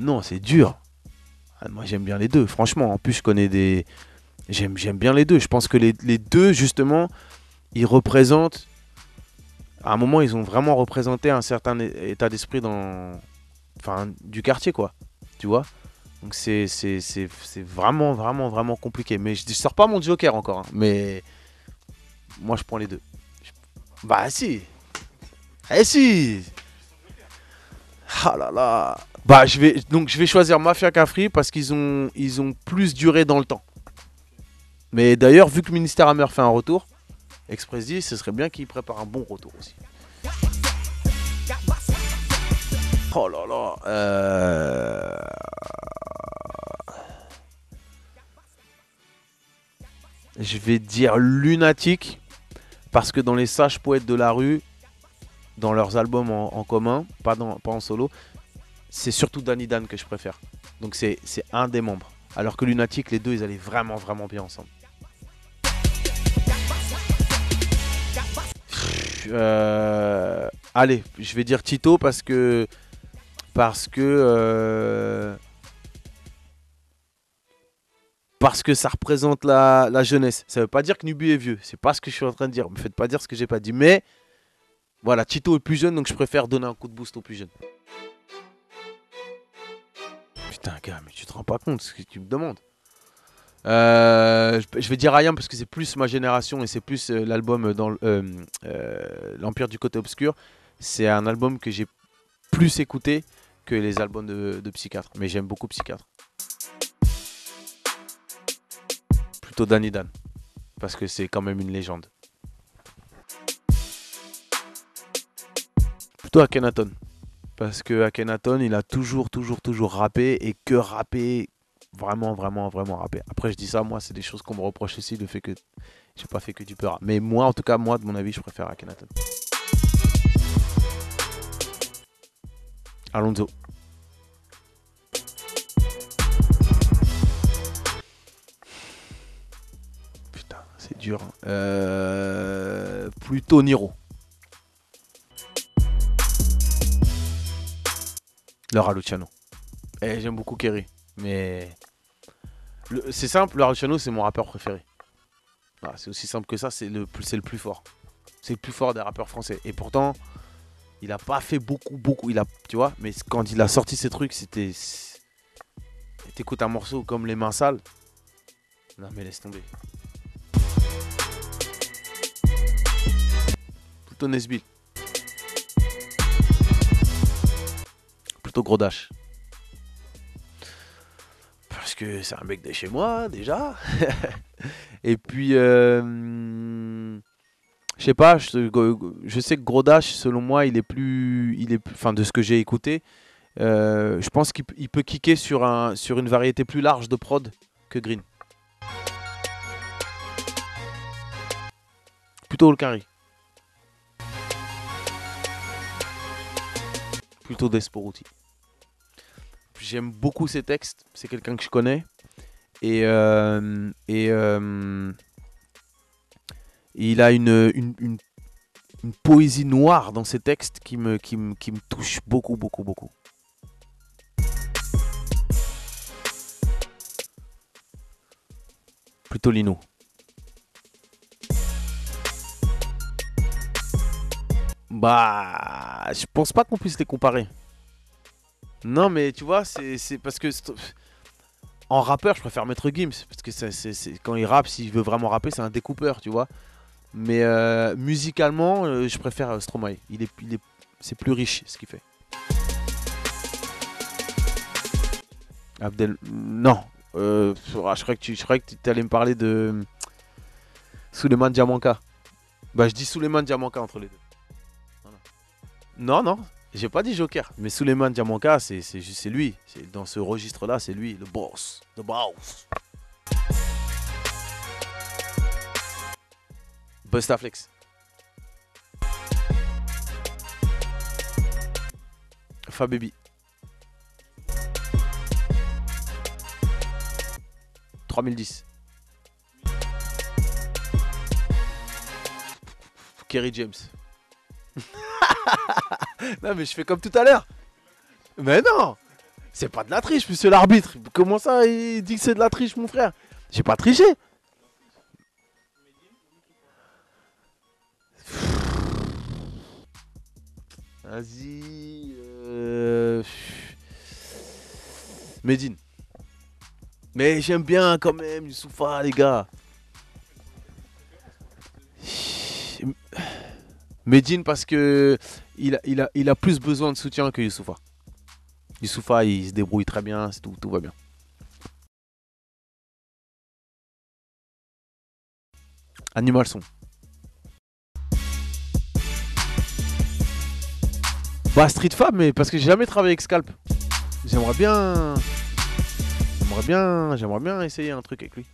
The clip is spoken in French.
non, c'est dur. Ah, moi, j'aime bien les deux. Franchement, en plus, je connais des. J'aime bien les deux. Je pense que les deux, justement, ils représentent. À un moment, ils ont vraiment représenté un certain état d'esprit dans. Enfin, du quartier, quoi. Tu vois? Donc, c'est vraiment, vraiment, vraiment compliqué. Mais je sors pas mon joker encore, hein. Mais moi, je prends les deux. Bah, si. Eh, si. Ah là là. Bah, je vais choisir Mafia Cafri parce ils ont plus duré dans le temps. Mais d'ailleurs, vu que Ministère Hammer fait un retour, Express dit, ce serait bien qu'il prépare un bon retour aussi. Oh là là. Je vais dire Lunatic parce que dans les sages poètes de la rue, dans leurs albums en commun, pas en solo, c'est surtout Danny Dan que je préfère. Donc c'est un des membres. Alors que Lunatic, les deux, ils allaient vraiment, vraiment bien ensemble. Allez, je vais dire Tito parce que parce que ça représente la jeunesse. Ça veut pas dire que Nubu est vieux, c'est pas ce que je suis en train de dire. Me faites pas dire ce que j'ai pas dit, mais voilà, Tito est plus jeune, donc je préfère donner un coup de boost aux plus jeunes. Putain, gars, mais tu te rends pas compte de ce que tu me demandes. Je vais dire Ayam parce que c'est plus ma génération et c'est plus l'album dans l'Empire du côté obscur. C'est un album que j'ai plus écouté que les albums de Psychiatre. Mais j'aime beaucoup Psychiatre. Plutôt Danny Dan. Parce que c'est quand même une légende. Plutôt Akhenaton. Parce que Akhenaton, il a toujours rappé et que rappé. Vraiment, vraiment, vraiment rappé. Après, je dis ça, moi, c'est des choses qu'on me reproche aussi, le fait que j'ai pas fait que du peu rap. Mais moi, en tout cas, moi, de mon avis, je préfère Akhenaton. Alonso. Putain, c'est dur. Plutôt Niro. Laura Luciano. Eh, j'aime beaucoup Kerry. Mais c'est simple, Laura Luciano, c'est mon rappeur préféré. Voilà, c'est aussi simple que ça, c'est le plus fort. C'est le plus fort des rappeurs français. Et pourtant, il a pas fait beaucoup. Tu vois, mais quand il a sorti ces trucs, c'était. T'écoutes un morceau comme Les Mains Sales. Non, mais laisse tomber. Plutôt Nesbill. Plutôt Gros Dash. Parce que c'est un mec de chez moi, déjà. Et puis, je sais pas, je sais que Gros Dash, selon moi, il est plus. Enfin, de ce que j'ai écouté, je pense qu'il peut kicker sur une variété plus large de prod que Green. Plutôt Olkari. Plutôt Desporuti. J'aime beaucoup ses textes. C'est quelqu'un que je connais. Et il a une poésie noire dans ses textes qui me touche beaucoup. Plutôt Lino. Bah, je pense pas qu'on puisse les comparer. Non, mais tu vois, c'est parce que en rappeur, je préfère Maître Gims parce que quand il rappe, s'il veut vraiment rapper, c'est un découpeur, tu vois. Mais musicalement, je préfère Stromae. C'est plus riche ce qu'il fait. Abdel, non. Je croyais que tu allais me parler de Souleymane Diamanka. Bah, je dis Souleymane Diamanka entre les deux. Voilà. Non. J'ai pas dit Joker, mais Souleymane Diamanka, c'est lui. Dans ce registre-là, c'est lui, le boss. The boss. Bustaflex. Fababy. 3010. Kerry James. Non, mais je fais comme tout à l'heure. Mais non. C'est pas de la triche, monsieur l'arbitre. Comment ça, il dit que c'est de la triche, mon frère? J'ai pas triché. Vas-y. Medine. Mais j'aime bien quand même Youssoupha, les gars. Medine parce que il a plus besoin de soutien que Youssoupha. Youssoupha, il se débrouille très bien, tout va bien. Animal son. Bah Street Fab, mais parce que j'ai jamais travaillé avec Scalp. J'aimerais bien essayer un truc avec lui.